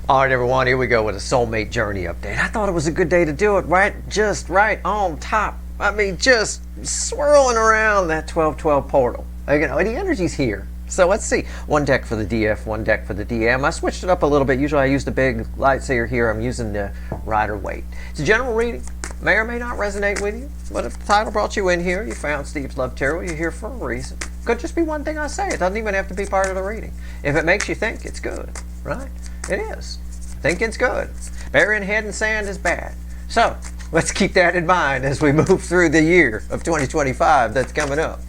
All right, everyone, here we go with a Soulmate Journey update. I thought it was a good day to do it, right? Just right on top. I mean, just swirling around that 12-12 portal. You know, the energy's here. So let's see. One deck for the DF, one deck for the DM. I switched it up a little bit. Usually I use the big light seer here. I'm using the Rider Waite. It's a general reading. May or may not resonate with you. But if the title brought you in here, you found Steve's Love Tarot, you're here for a reason. Could just be one thing I say. It doesn't even have to be part of the reading. If it makes you think, it's good, right? It is. Thinking's good. Burying head in sand is bad. So let's keep that in mind as we move through the year of 2025 that's coming up.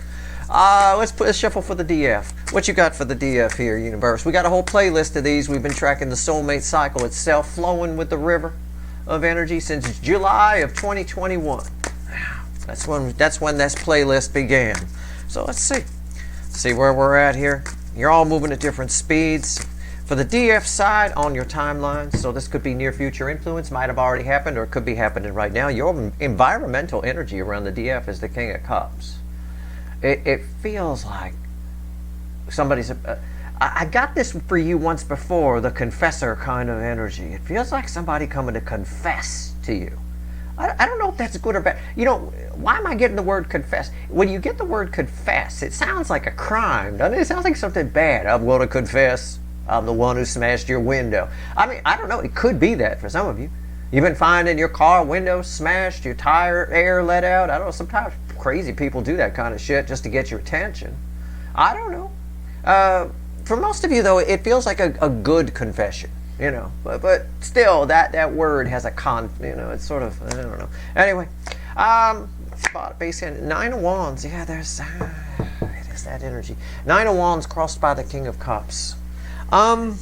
Let's shuffle for the DF. What you got for the DF here, universe? We got a whole playlist of these. We've been tracking the soulmate cycle itself, flowing with the river of energy since July of 2021. That's when this playlist began. So let's see where we're at here. You're all moving at different speeds. For the DF side on your timeline, so this could be near future influence, might have already happened, or it could be happening right now. Your environmental energy around the DF is the King of Cups. It feels like somebody's... I got this for you once before, the confessor kind of energy. It feels like somebody coming to confess to you. I don't know if that's good or bad. You know, why am I getting the word confess? When you get the word confess, it sounds like a crime, doesn't it? It sounds like something bad. I'm going to confess I'm the one who smashed your window. I mean, I don't know. It could be that for some of you. You've been finding your car window smashed, your tire air let out. I don't know. Sometimes crazy people do that kind of shit just to get your attention. I don't know. For most of you, though, it feels like a good confession, you know. But still, that word has a it's sort of, I don't know. Anyway, spot base hand, 9 of Wands. Yeah, there's it is that energy. 9 of Wands crossed by the King of Cups. On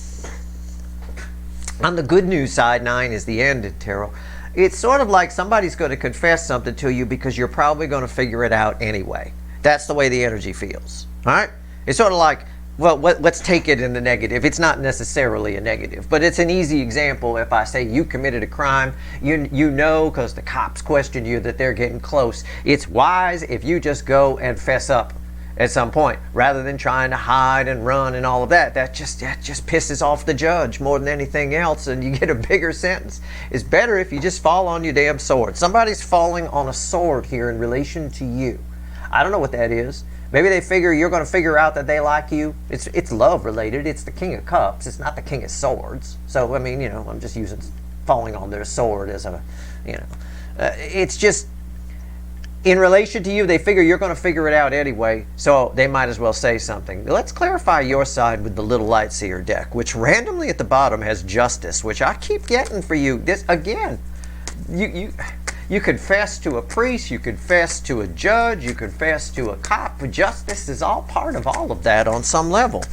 the good news side, 9 is the end in tarot. It's sort of like somebody's going to confess something to you because you're probably going to figure it out anyway. That's the way the energy feels. All right? It's sort of like, well, let's take it in the negative. It's not necessarily a negative, but it's an easy example. If I say you committed a crime, you know, because the cops question you, that they're getting close. It's wise if you just go and fess up at some point, rather than trying to hide and run and all of that. That just pisses off the judge more than anything else, and you get a bigger sentence. It's better if you just fall on your damn sword. Somebody's falling on a sword here in relation to you. I don't know what that is. Maybe they figure you're going to figure out that they like you. It's love related. It's the King of Cups. It's not the King of Swords. So, I mean, you know, I'm just using falling on their sword as a, you know. It's just, in relation to you, they figure you're going to figure it out anyway, so they might as well say something. Let's clarify your side with the little light seer deck, which randomly at the bottom has justice, which I keep getting for you. This again, you confess to a priest, you confess to a judge, you confess to a cop. Justice is all part of all of that on some level.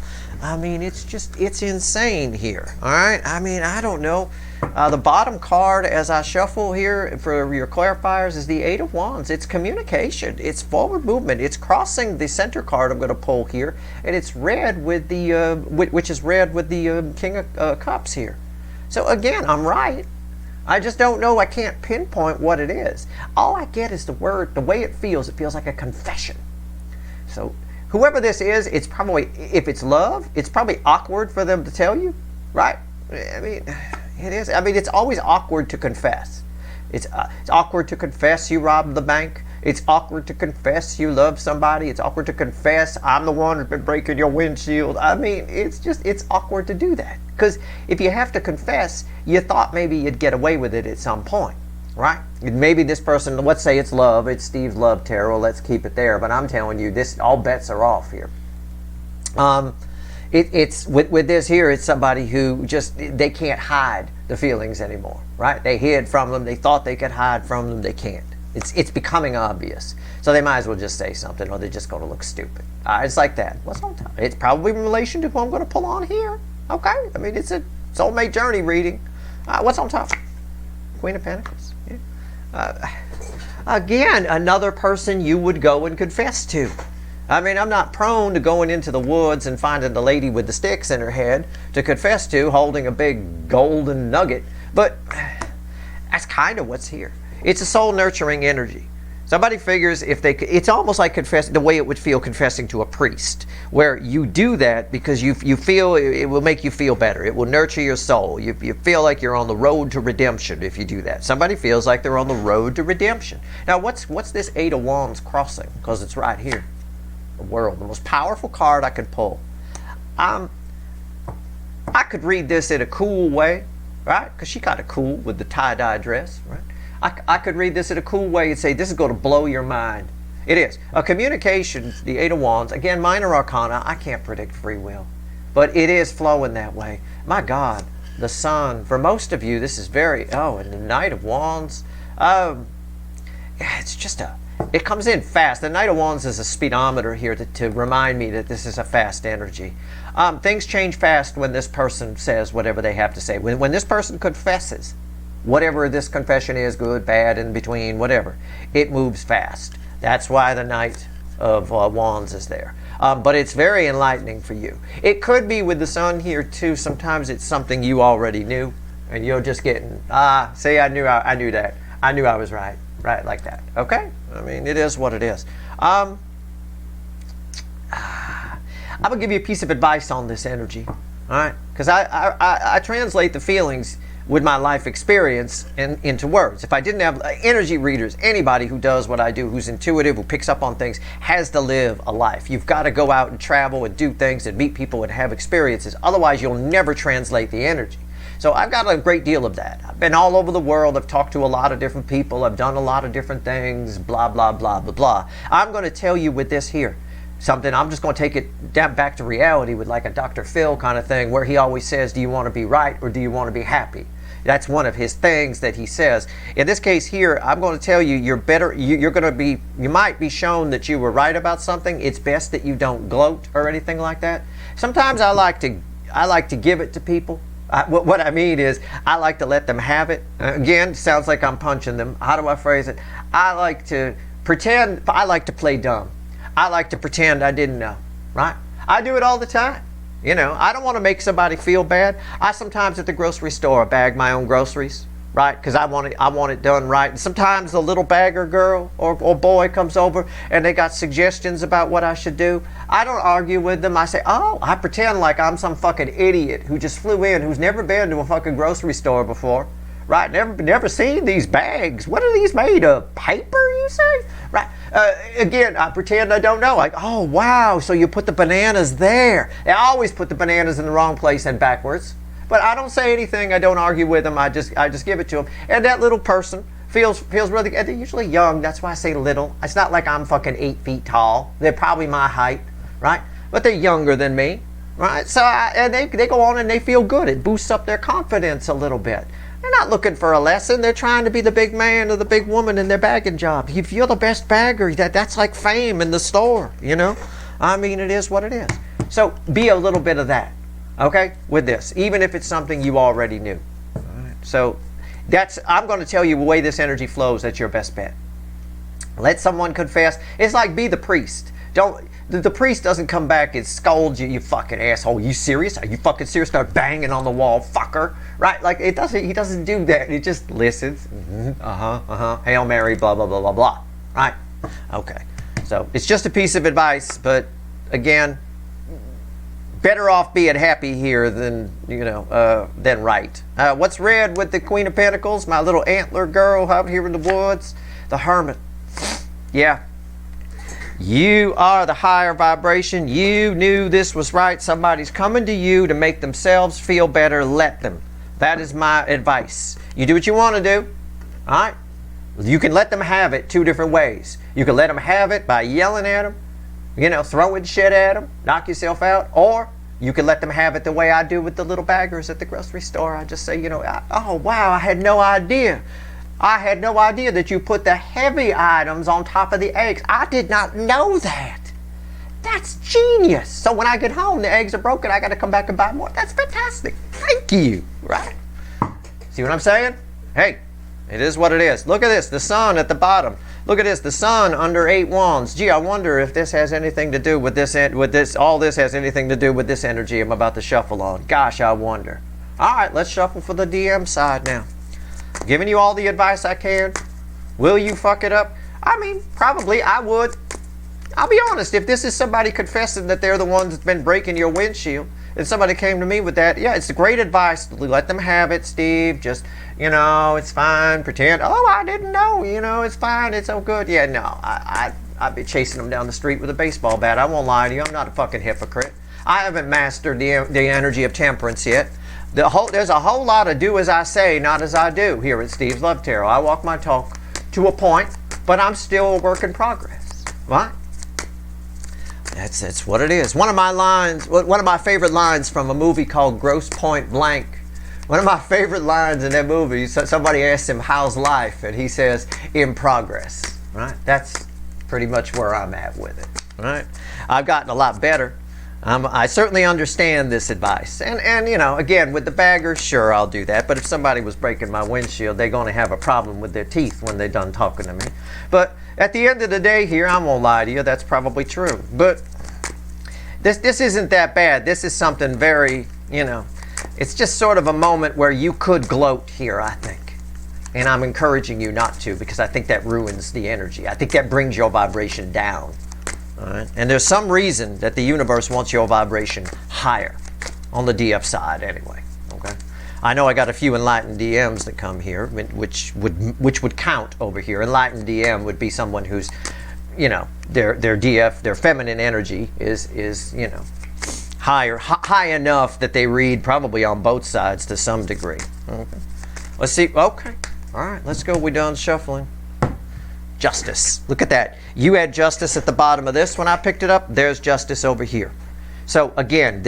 I mean, it's insane here. All right. I mean, I don't know. The bottom card as I shuffle here for your clarifiers is the 8 of Wands. It's communication. It's forward movement. It's crossing the center card I'm going to pull here, and it's red with the which is red with the King of Cups here. So again, I'm right. I just don't know. I can't pinpoint what it is. All I get is the word, the way it feels. It feels like a confession. So whoever this is, it's probably, if it's love, it's probably awkward for them to tell you, right? I mean, it is. I mean, it's always awkward to confess. It's awkward to confess you robbed the bank. It's awkward to confess you love somebody. It's awkward to confess I'm the one who's been breaking your windshield. I mean, it's awkward to do that. Because if you have to confess, you thought maybe you'd get away with it at some point, right? Maybe this person, let's say it's love, it's Steve's Love Tarot, let's keep it there. But I'm telling you, all bets are off here. It's with this here, it's somebody who just, they can't hide the feelings anymore, right? They hid from them. They thought they could hide from them. They can't. It's becoming obvious. So they might as well just say something, or they're just going to look stupid. It's like that. What's on top? It's probably in relation to who I'm going to pull on here. Okay. I mean, it's a Soulmate Journey reading. What's on top? Queen of Pentacles. Yeah. Again, another person you would go and confess to. I mean, I'm not prone to going into the woods and finding the lady with the sticks in her head to confess to, holding a big golden nugget, but that's kind of what's here. It's a soul nurturing energy. Somebody figures if they, it's almost like confessing, the way it would feel confessing to a priest, where you do that because you feel it will make you feel better. It will nurture your soul. You feel like you're on the road to redemption if you do that. Somebody feels like they're on the road to redemption. Now, what's this Eight of Wands crossing? Because it's right here. The World, the most powerful card I could pull. I could read this in a cool way, right? Because she kind of cool with the tie-dye dress, right? I could read this in a cool way and say, this is going to blow your mind. It is. A communication, the Eight of Wands, again, minor arcana, I can't predict free will. But it is flowing that way. My God, the Sun, for most of you, this is very, and the Knight of Wands, it's just it comes in fast. The Knight of Wands is a speedometer here to remind me that this is a fast energy. Things change fast when this person says whatever they have to say. When this person confesses, whatever this confession is, good, bad, in between, whatever, it moves fast. That's why the Knight of Wands is there. But it's very enlightening for you. It could be with the Sun here too. Sometimes it's something you already knew, and you're just getting, see, I knew that. I knew I was right, like that. Okay? I mean, it is what it is. I'm going to give you a piece of advice on this energy, all right? Because I translate the feelings with my life experience into words. If I didn't have energy readers, anybody who does what I do, who's intuitive, who picks up on things, has to live a life. You've got to go out and travel and do things and meet people and have experiences. Otherwise, you'll never translate the energy. So I've got a great deal of that. I've been all over the world. I've talked to a lot of different people. I've done a lot of different things, blah, blah, blah, blah, blah. I'm going to tell you with this here, something, I'm just going to take it down back to reality with like a Dr. Phil kind of thing, where he always says, do you want to be right or do you want to be happy? That's one of his things that he says. In this case here, I'm going to tell you, you're better, you're going to be, you might be shown that you were right about something. It's best that you don't gloat or anything like that. Sometimes I like to give it to people. What I mean is, I like to let them have it. Again, sounds like I'm punching them. How do I phrase it? I like to pretend, I like to play dumb. I like to pretend I didn't know, right? I do it all the time. You know, I don't want to make somebody feel bad. I sometimes at the grocery store bag my own groceries, right? Because I want it done right. And sometimes the little bagger girl or boy comes over and they got suggestions about what I should do. I don't argue with them. I say, I pretend like I'm some fucking idiot who just flew in, who's never been to a fucking grocery store before, right? Never seen these bags. What are these made of? Paper, you say? Right. Again, I pretend I don't know. Like, oh, wow, so you put the bananas there. I always put the bananas in the wrong place and backwards. But I don't say anything. I don't argue with them. I just give it to them. And that little person feels really, they're usually young. That's why I say little. It's not like I'm fucking 8 feet tall. They're probably my height, right? But they're younger than me, right? So and they go on and they feel good. It boosts up their confidence a little bit. They're not looking for a lesson. They're trying to be the big man or the big woman in their bagging job. If you're the best bagger, that's like fame in the store, you know? I mean, it is what it is. So be a little bit of that, okay, with this, even if it's something you already knew. All right. So I'm going to tell you the way this energy flows, that's your best bet. Let someone confess. It's like be the priest. The priest doesn't come back and scold you, you fucking asshole. You serious? Are you fucking serious? Start banging on the wall, fucker. Right? Like he doesn't do that. He just listens. Hail Mary, blah, blah, blah, blah, blah. Right? Okay. So it's just a piece of advice, but again, better off being happy here than, than right. What's red with the Queen of Pentacles? My little antler girl out here in the woods. The Hermit. Yeah. You are the higher vibration. You knew this was right. Somebody's coming to you to make themselves feel better. Let them. That is my advice. You do what you want to do. All right? You can let them have it 2 different ways. You can let them have it by yelling at them, throwing shit at them, knock yourself out. Or you can let them have it the way I do with the little baggers at the grocery store. I just say, oh, wow, I had no idea. I had no idea that you put the heavy items on top of the eggs. I did not know that. That's genius. So when I get home, the eggs are broken. I got to come back and buy more. That's fantastic. Thank you. Right? See what I'm saying? Hey, it is what it is. Look at this. The Sun at the bottom. Look at this. The Sun under 8 wands. Gee, I wonder if this has anything to do with this. All this has anything to do with this energy I'm about to shuffle on. Gosh, I wonder. All right, let's shuffle for the DM side now. Giving you all the advice I can. Will you fuck it up? I mean, probably I would. I'll be honest, if this is somebody confessing that they're the one that's been breaking your windshield, and somebody came to me with that, yeah, it's great advice. Let them have it, Steve. Just, it's fine. Pretend, oh, I didn't know. It's fine. It's so good. Yeah, no, I'd be chasing them down the street with a baseball bat. I won't lie to you. I'm not a fucking hypocrite. I haven't mastered the energy of temperance yet. There's a whole lot of do as I say, not as I do here at Steve's Love Tarot. I walk my talk to a point, but I'm still a work in progress. Right? That's what it is. One of my favorite lines from a movie called Grosse Pointe Blank. One of my favorite lines in that movie, somebody asked him, how's life? And he says, in progress. Right? That's pretty much where I'm at with it. Right? I've gotten a lot better. I certainly understand this advice. And again, with the bagger, sure, I'll do that. But if somebody was breaking my windshield, they're going to have a problem with their teeth when they're done talking to me. But at the end of the day here, I won't lie to you, that's probably true. But this isn't that bad. This is something very, it's just sort of a moment where you could gloat here, I think. And I'm encouraging you not to, because I think that ruins the energy. I think that brings your vibration down. All right? And there's some reason that the universe wants your vibration higher, on the DF side anyway. Okay, I know I got a few enlightened DMs that come here, which would count over here. Enlightened DM would be someone who's, their DF, their feminine energy is high enough that they read probably on both sides to some degree. Okay, let's see. Okay, all right, let's go. We're done shuffling. Justice. Look at that. You had justice at the bottom of this when I picked it up. There's justice over here. So again,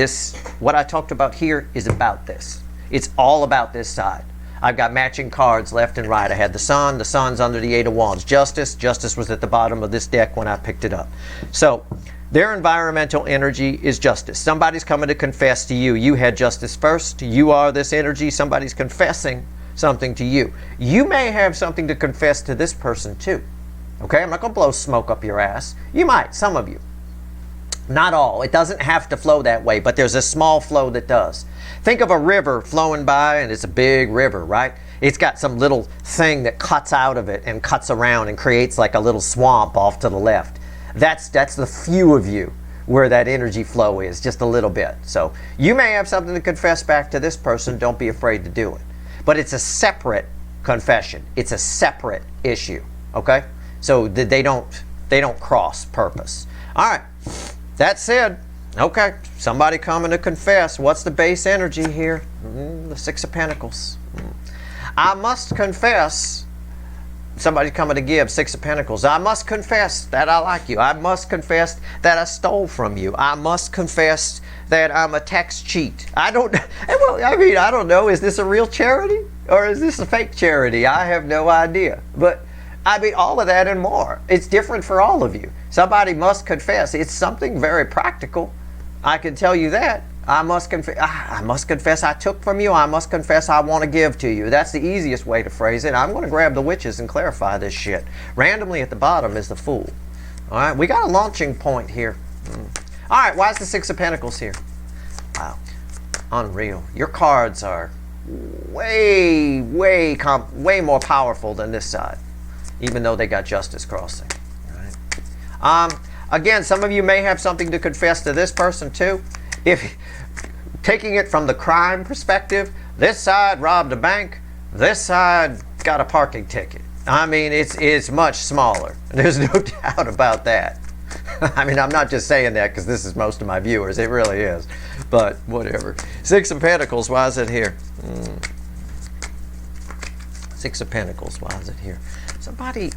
what I talked about here is about this. It's all about this side. I've got matching cards left and right. I had the Sun. The Sun's under the Eight of Wands. Justice. Justice was at the bottom of this deck when I picked it up. So their environmental energy is justice. Somebody's coming to confess to you. You had justice first. You are this energy. Somebody's confessing something to you. You may have something to confess to this person too. Okay, I'm not going to blow smoke up your ass. You might, some of you. Not all. It doesn't have to flow that way, but there's a small flow that does. Think of a river flowing by, and it's a big river, right? It's got some little thing that cuts out of it and cuts around and creates like a little swamp off to the left. That's the few of you where that energy flow is, just a little bit. So you may have something to confess back to this person. Don't be afraid to do it. But it's a separate confession. It's a separate issue, okay? So they don't cross purpose. All right, that said, okay, somebody coming to confess. What's the base energy here? The Six of Pentacles. I must confess. Somebody coming to give. Six of Pentacles. I must confess that I like you. I must confess that I stole from you. I must confess that I'm a tax cheat. I don't know. Is this a real charity or is this a fake charity? I have no idea. But all of that and more. It's different for all of you. Somebody must confess. It's something very practical. I can tell you that. I must confess I took from you. I must confess I want to give to you. That's the easiest way to phrase it. I'm going to grab the witches and clarify this shit. Randomly at the bottom is the Fool. All right, we got a launching point here. All right, why is the Six of Pentacles here? Wow, unreal. Your cards are way more powerful than this side, even though they got justice crossing. All right. Again, some of you may have something to confess to this person too. If taking it from the crime perspective, this side robbed a bank, this side got a parking ticket. I mean, it's much smaller. There's no doubt about that. I mean, I'm not just saying that because this is most of my viewers. It really is. But whatever. Six of Pentacles, why is it here? Six of Pentacles, why is it here? Somebody...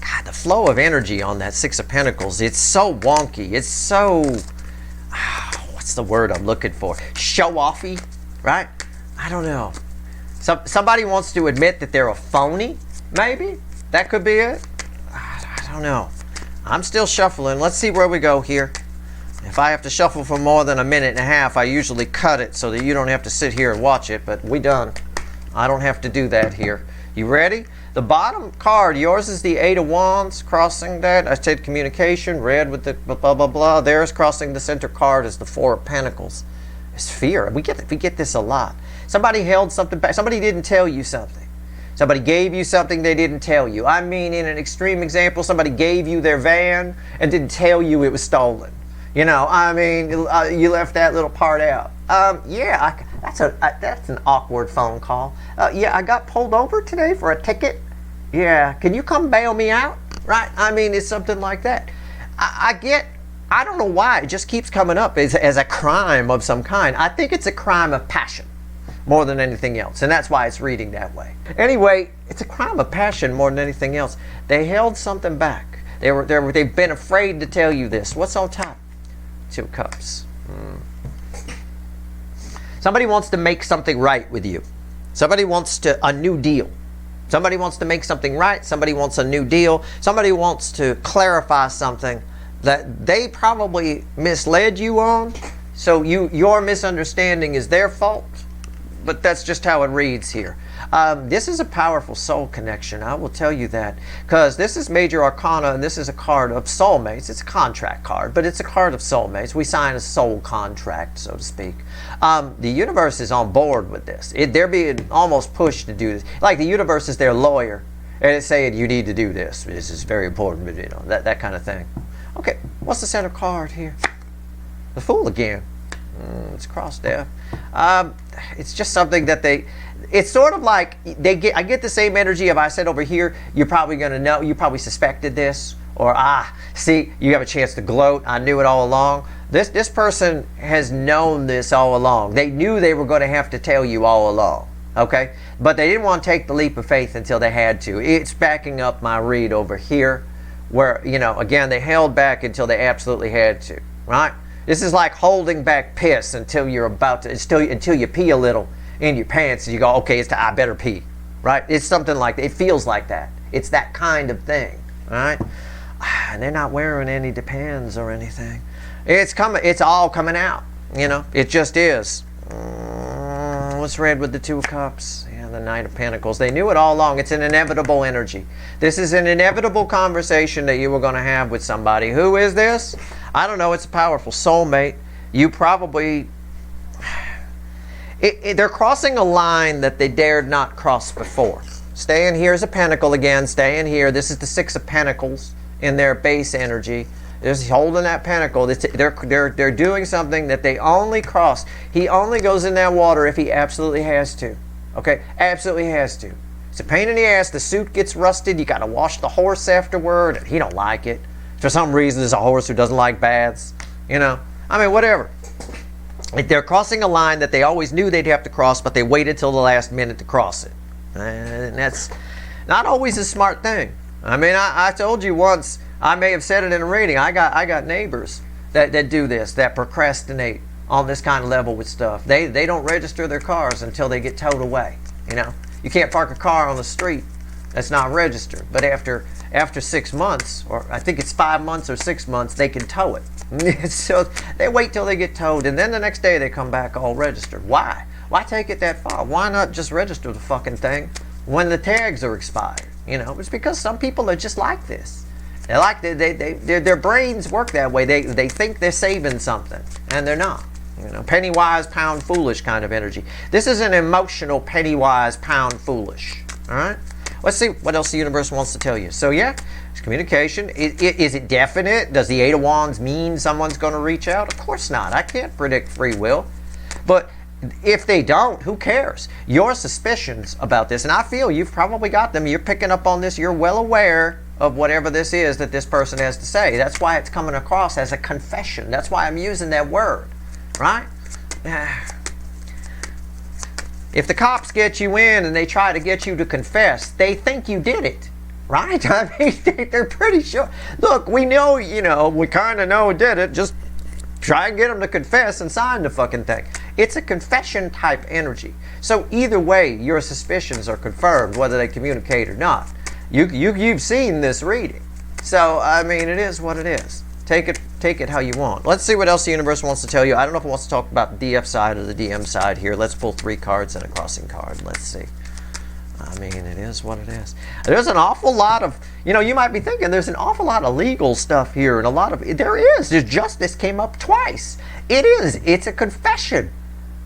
God, the flow of energy on that Six of Pentacles, it's so wonky. It's so... what's the word I'm looking for? Show-offy, right? I don't know. Somebody wants to admit that they're a phony, maybe? That could be it? I don't know. I'm still shuffling. Let's see where we go here. If I have to shuffle for more than a minute and a half, I usually cut it so that you don't have to sit here and watch it, but we done. I don't have to do that here. You ready? The bottom card, yours is the Eight of Wands, crossing that. I said communication, red with the blah, blah, blah. Theirs crossing the center card is the Four of Pentacles. It's fear. We get this a lot. Somebody held something back. Somebody didn't tell you something. Somebody gave you something they didn't tell you. I mean, in an extreme example, somebody gave you their van and didn't tell you it was stolen. You know, I mean, you left that little part out. Yeah, that's an awkward phone call. Yeah, I got pulled over today for a ticket. Yeah, can you come bail me out? Right? I mean, it's something like that. I don't know why it just keeps coming up as a crime of some kind. I think it's a crime of passion more than anything else, and that's why it's reading that way. Anyway, it's a crime of passion more than anything else. They held something back. They've been afraid to tell you this. What's on top? 2 cups. Somebody wants to make something right with you. Somebody wants a new deal. Somebody wants to make something right. Somebody wants a new deal. Somebody wants to clarify something that they probably misled you on. So your misunderstanding is their fault. But that's just how it reads here. This is a powerful soul connection, I will tell you that. Because this is Major Arcana, and this is a card of soulmates. It's a contract card, but it's a card of soulmates. We sign a soul contract, so to speak. The universe is on board with this. They're being almost pushed to do this. Like the universe is their lawyer, and it's saying, you need to do this. This is very important, you know, that kind of thing. Okay, what's the center card here? The Fool again. It's crossed there. It's just something that it's sort of like I get the same energy if I said over here, you're probably going to know, you probably suspected this, or see, you have a chance to gloat, I knew it all along. This person has known this all along. They knew they were going to have to tell you all along, okay? But they didn't want to take the leap of faith until they had to. It's backing up my read over here, where, you know, again, they held back until they absolutely had to, right? This is like holding back piss until you're about to, until you pee a little in your pants and you go, okay, I better pee, right? It's something like that. It feels like that. It's that kind of thing, right? And they're not wearing any Depends or anything. It's coming. It's all coming out, you know. It just is. What's red with the 2 cups? Yeah, the Knight of Pentacles. They knew it all along. It's an inevitable energy. This is an inevitable conversation that you were going to have with somebody. Who is this? I don't know. It's a powerful soulmate. You probably... they're crossing a line that they dared not cross before. Staying here is a pentacle again. Staying here. This is the 6 of Pentacles in their base energy. They're holding that pentacle. They're doing something that they only cross. He only goes in that water if he absolutely has to. Okay? Absolutely has to. It's a pain in the ass. The suit gets rusted. You got to wash the horse afterward, and he don't like it. For some reason, there's a horse who doesn't like baths. You know? I mean, whatever. They're crossing a line that they always knew they'd have to cross, but they waited till the last minute to cross it. And that's not always a smart thing. I mean, I told you once, I may have said it in a reading, I got neighbors that do this, that procrastinate on this kind of level with stuff. They don't register their cars until they get towed away. You know, you can't park a car on the street that's not registered. But after 6 months, or I think it's 5 months or 6 months, they can tow it. So they wait till they get towed, and then the next day they come back all registered. Why? Why take it that far? Why not just register the fucking thing when the tags are expired? You know, it's because some people are just like this. They like their brains work that way. They think they're saving something, and they're not. You know, penny wise, pound foolish kind of energy. This is an emotional penny wise, pound foolish. All right. Let's see what else the universe wants to tell you. So yeah, it's communication. Is it definite? Does the 8 of Wands mean someone's going to reach out? Of course not. I can't predict free will. But if they don't, who cares? Your suspicions about this, and I feel you've probably got them. You're picking up on this. You're well aware of whatever this is that this person has to say. That's why it's coming across as a confession. That's why I'm using that word, right? If the cops get you in and they try to get you to confess, they think you did it, right? I mean, they're pretty sure. Look, we know, you know, we kind of know who did it. Just try and get them to confess and sign the fucking thing. It's a confession type energy. So either way, your suspicions are confirmed, whether they communicate or not. You've seen this reading. So, I mean, it is what it is. Take it how you want. Let's see what else the universe wants to tell you. I don't know if it wants to talk about the DF side or the DM side here. Let's pull 3 cards and a crossing card. Let's see. I mean, it is what it is. There's an awful lot of, you know, you might be thinking there's an awful lot of legal stuff here, and there is. There's justice came up twice. It is. It's a confession.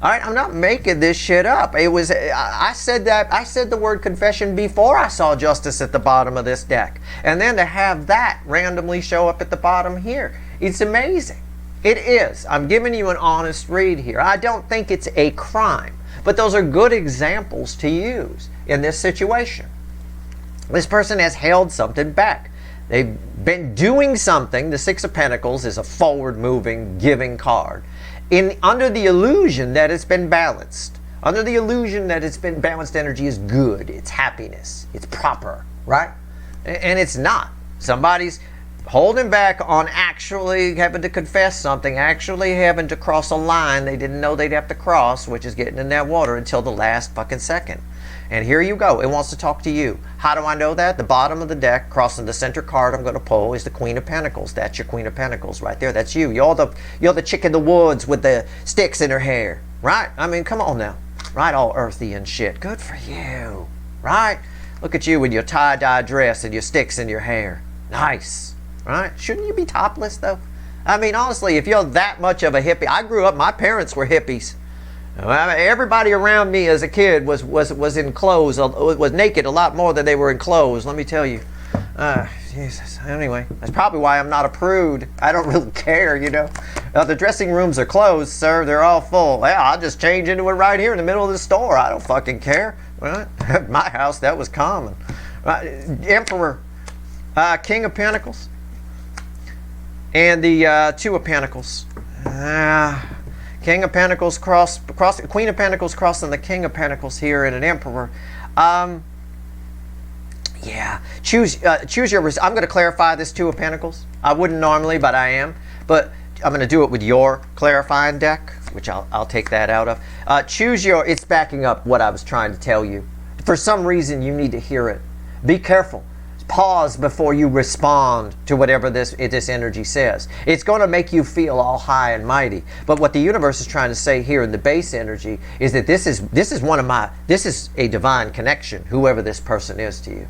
All right, I'm not making this shit up. It was, I said the word confession before I saw justice at the bottom of this deck. And then to have that randomly show up at the bottom here, it's amazing. It is. I'm giving you an honest read here. I don't think it's a crime, but those are good examples to use in this situation. This person has held something back. They've been doing something. The Six of Pentacles is a forward-moving, giving card. Under the illusion that it's been balanced. Under the illusion that it's been balanced energy is good. It's happiness. It's proper, right? And it's not. Somebody's holding back on actually having to confess something, actually having to cross a line they didn't know they'd have to cross, which is getting in that water until the last fucking second. And here you go. It wants to talk to you. How do I know that? The bottom of the deck, crossing the center card I'm going to pull, is the Queen of Pentacles. That's your Queen of Pentacles right there. That's you. You're the chick in the woods with the sticks in her hair, right? I mean, come on now. Right? All earthy and shit. Good for you, right? Look at you with your tie-dye dress and your sticks in your hair. Nice, right? Shouldn't you be topless, though? I mean, honestly, if you're that much of a hippie, I grew up, my parents were hippies. Everybody around me as a kid was in clothes, was naked a lot more than they were in clothes, let me tell you. Jesus. Anyway, that's probably why I'm not a prude. I don't really care, you know. The dressing rooms are closed, sir. They're all full. Yeah, I'll just change into it right here in the middle of the store. I don't fucking care. Well, at my house, that was common. Emperor, King of Pentacles, and the Two of Pentacles. King of Pentacles Queen of Pentacles crossing the King of Pentacles here in an Emperor. Yeah, choose your. I'm going to clarify this Two of Pentacles. I wouldn't normally, but I am. But I'm going to do it with your clarifying deck, which I'll take that out of. Choose your. It's backing up what I was trying to tell you. For some reason, you need to hear it. Be careful. Pause before you respond to whatever this energy says. It's going to make you feel all high and mighty. But what the universe is trying to say here in the base energy is that this is a divine connection, whoever this person is to you.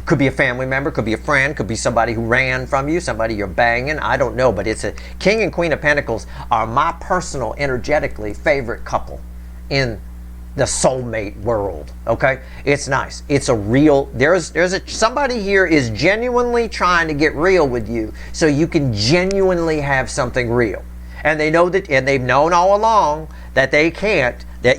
Could be a family member, could be a friend, could be somebody who ran from you, somebody you're banging, I don't know. But it's a King and Queen of Pentacles are my personal, energetically favorite couple in the soulmate world. Okay, it's nice. It's a real. Somebody here is genuinely trying to get real with you, so you can genuinely have something real. And they know that, and they've known all along that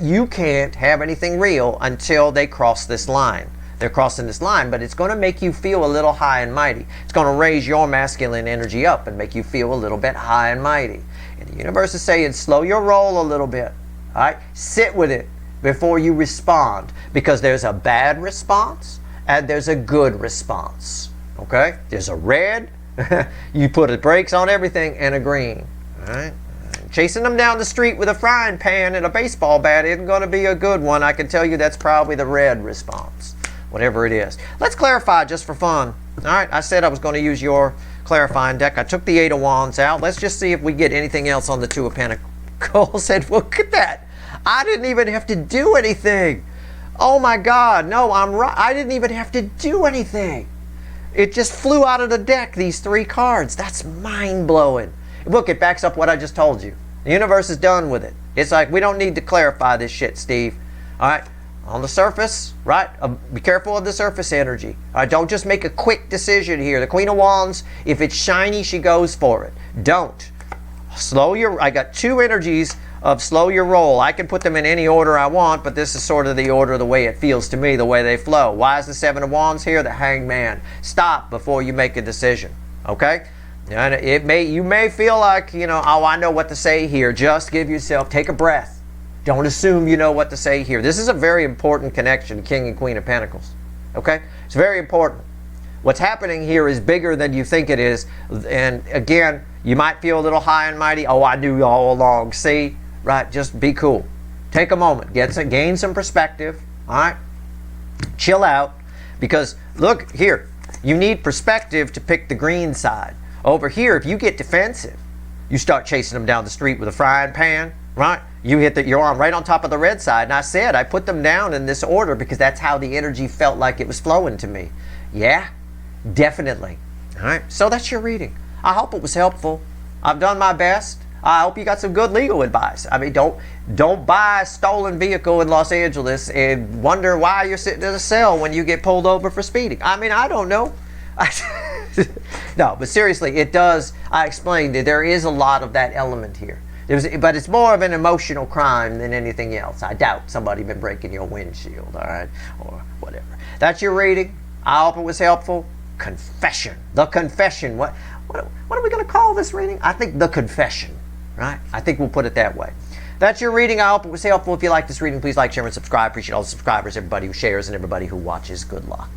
you can't have anything real until they cross this line. They're crossing this line, but it's going to make you feel a little high and mighty. It's going to raise your masculine energy up and make you feel a little bit high and mighty. And the universe is saying, slow your roll a little bit. All right, sit with it before you respond, because there's a bad response and there's a good response. Okay, there's a red, you put the brakes on everything, and a green. All right, chasing them down the street with a frying pan and a baseball bat isn't going to be a good one. I can tell you that's probably the red response, whatever it is. Let's clarify just for fun. All right, I said I was going to use your clarifying deck. I took the Eight of Wands out. Let's just see if we get anything else on the Two of Pentacles. Said, look at that. I didn't even have to do anything. Oh my God, no, I'm right. I didn't even have to do anything. It just flew out of the deck, these three cards. That's mind-blowing. Look, it backs up what I just told you. The universe is done with it. It's like, we don't need to clarify this shit, Steve. All right, on the surface, right? Be careful of the surface energy. All right, don't just make a quick decision here. The Queen of Wands, if it's shiny, she goes for it. Don't. I got two energies of slow your roll. I can put them in any order I want, but this is sort of the order, the way it feels to me, the way they flow. Why is the Seven of Wands here? The Hanged Man. Stop before you make a decision, okay? And you may feel like, you know, oh, I know what to say here. Just give yourself, take a breath. Don't assume you know what to say here. This is a very important connection, King and Queen of Pentacles, okay? It's very important. What's happening here is bigger than you think it is. And again, you might feel a little high and mighty. Oh, I knew all along. See? Right? Just be cool. Take a moment. Gain some perspective. All right? Chill out. Because, look, here. You need perspective to pick the green side. Over here, if you get defensive, you start chasing them down the street with a frying pan. Right? You hit your arm right on top of the red side. And I said, I put them down in this order because that's how the energy felt like it was flowing to me. Yeah? Definitely. All right? So that's your reading. I hope it was helpful. I've done my best. I hope you got some good legal advice. I mean, don't buy a stolen vehicle in Los Angeles and wonder why you're sitting in a cell when you get pulled over for speeding. I mean, I don't know. No, but seriously, it does. I explained it. There is a lot of that element here. But it's more of an emotional crime than anything else. I doubt somebody been breaking your windshield, all right, or whatever. That's your reading. I hope it was helpful. Confession. The confession. What are we going to call this reading? I think the confession, right? I think we'll put it that way. That's your reading. I hope it was helpful. If you like this reading, please like, share, and subscribe. Appreciate all the subscribers, everybody who shares, and everybody who watches. Good luck.